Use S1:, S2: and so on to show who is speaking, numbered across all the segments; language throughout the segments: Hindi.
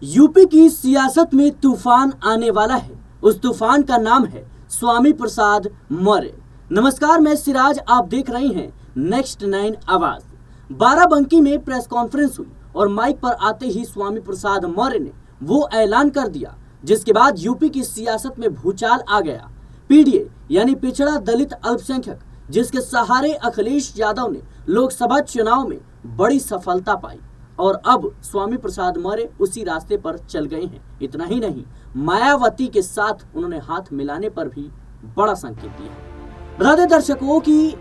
S1: यूपी की सियासत में तूफान आने वाला है। उस तूफान का नाम है स्वामी प्रसाद मौर्य। नमस्कार, मैं सिराज, आप देख रहे हैं नेक्स्ट 9 आवाज। बाराबंकी में प्रेस कॉन्फ्रेंस हुई और माइक पर आते ही स्वामी प्रसाद मौर्य ने वो ऐलान कर दिया जिसके बाद यूपी की सियासत में भूचाल आ गया। पीडीए यानी पिछड़ा दलित अल्पसंख्यक, जिसके सहारे अखिलेश यादव ने लोकसभा चुनाव में बड़ी सफलता पाई और अब स्वामी प्रसाद मौर्य उसी रास्ते पर चल गए हैं। इतना ही नहीं, मायावती के साथ उन्होंने हाथ मिलाने पर भी बड़ा संकेत दिया। बता दें दर्शकों कि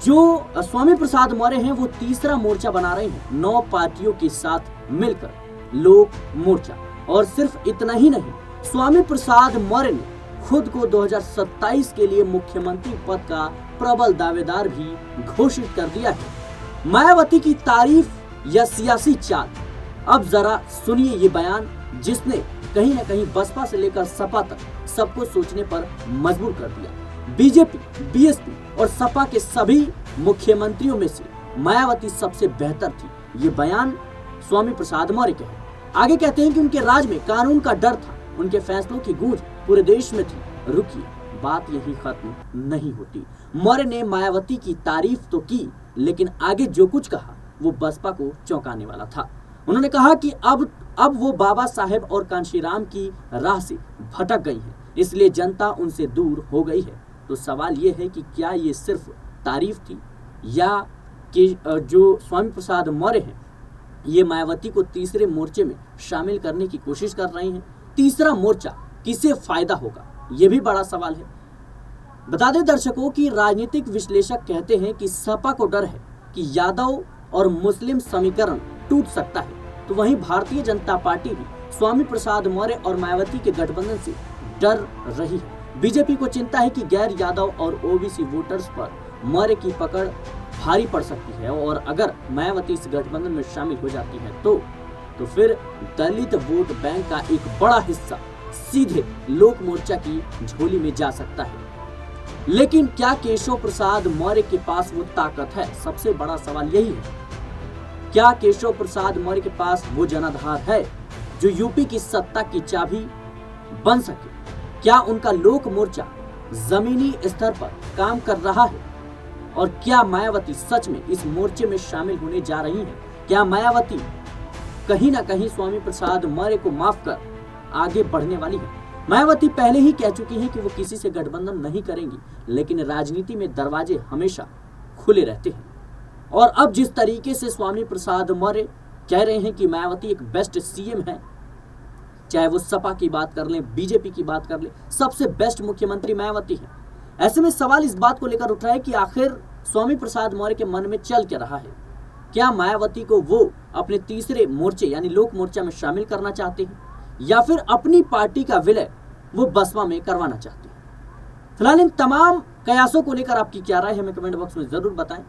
S1: जो स्वामी प्रसाद मौर्य हैं वो तीसरा मोर्चा बना रहे हैं 9 पार्टियों के साथ मिलकर, लोक मोर्चा। और सिर्फ इतना ही नहीं, स्वामी प्रसाद मौर्य ने खुद को 2027 के लिए मुख्यमंत्री पद का प्रबल दावेदार भी घोषित कर दिया है। मायावती की तारीफ या सियासी चाल, अब जरा सुनिए ये बयान जिसने कहीं ना कहीं बसपा से लेकर सपा तक सबको सोचने पर मजबूर कर दिया। बीजेपी, बीएसपी और सपा के सभी मुख्यमंत्रियों में से मायावती सबसे बेहतर थी। ये बयान स्वामी प्रसाद मौर्य के हैं। आगे कहते हैं कि उनके राज में कानून का डर था, उनके फैसलों की गूंज पूरे देश में थी। रुकिए, बात यही खत्म नहीं होती। मौर्य ने मायावती की तारीफ तो की, लेकिन आगे जो कुछ कहा वो बसपा को चौंकाने वाला था। उन्होंने कहा कि अब वो बाबा साहेब और कांशीराम की राह से भटक गई है, इसलिए जनता उनसे दूर हो गई है। तो सवाल ये है कि क्या ये सिर्फ तारीफ थी या कि जो स्वामी प्रसाद मौर्य हैं ये मायावती को तीसरे मोर्चे में शामिल करने की कोशिश कर रहे हैं। तीसरा मोर्चा किसे फायदा होगा, ये भी बड़ा सवाल है। बता दें दर्शकों कि राजनीतिक विश्लेषक कहते हैं कि सपा को डर है कि यादव और मुस्लिम समीकरण टूट सकता है, तो वहीं भारतीय जनता पार्टी भी स्वामी प्रसाद मौर्य और मायावती के गठबंधन से डर रही है। बीजेपी को चिंता है कि गैर यादव और ओबीसी वोटर्स पर मौर्य की पकड़ भारी पड़ सकती है और अगर मायावती इस गठबंधन में शामिल हो जाती है तो फिर दलित वोट बैंक का एक बड़ा हिस्सा सीधे लोक मोर्चा की झोली में जा सकता है। लेकिन क्या केशव प्रसाद मौर्य के पास वो ताकत है? सबसे बड़ा सवाल यही है। क्या केशव प्रसाद मौर्य के पास वो जनाधार है जो यूपी की सत्ता की चाबी बन सके? क्या उनका लोक मोर्चा जमीनी स्तर पर काम कर रहा है? और क्या मायावती सच में इस मोर्चे में शामिल होने जा रही है? क्या मायावती कहीं ना कहीं स्वामी प्रसाद मौर्य को माफ कर आगे बढ़ने वाली है? मायावती पहले ही कह चुकी हैं कि वो किसी से गठबंधन नहीं करेंगी, लेकिन राजनीति में दरवाजे हमेशा खुले रहते हैं। और अब जिस तरीके से स्वामी प्रसाद मौर्य कह रहे हैं कि मायावती एक बेस्ट सीएम है, चाहे वो सपा की बात कर लें, बीजेपी की बात कर लें, सबसे बेस्ट मुख्यमंत्री मायावती है। ऐसे में सवाल इस बात को लेकर उठ रहा है कि आखिर स्वामी प्रसाद मौर्य के मन में चल क्या रहा है? क्या मायावती को वो अपने तीसरे मोर्चे यानी लोक मोर्चा में शामिल करना चाहते हैं या फिर अपनी पार्टी का विलय वो बसपा में करवाना चाहते हैं? फिलहाल इन तमाम कयासों को लेकर आपकी क्या राय है, हमें कमेंट बॉक्स में जरूर बताएं।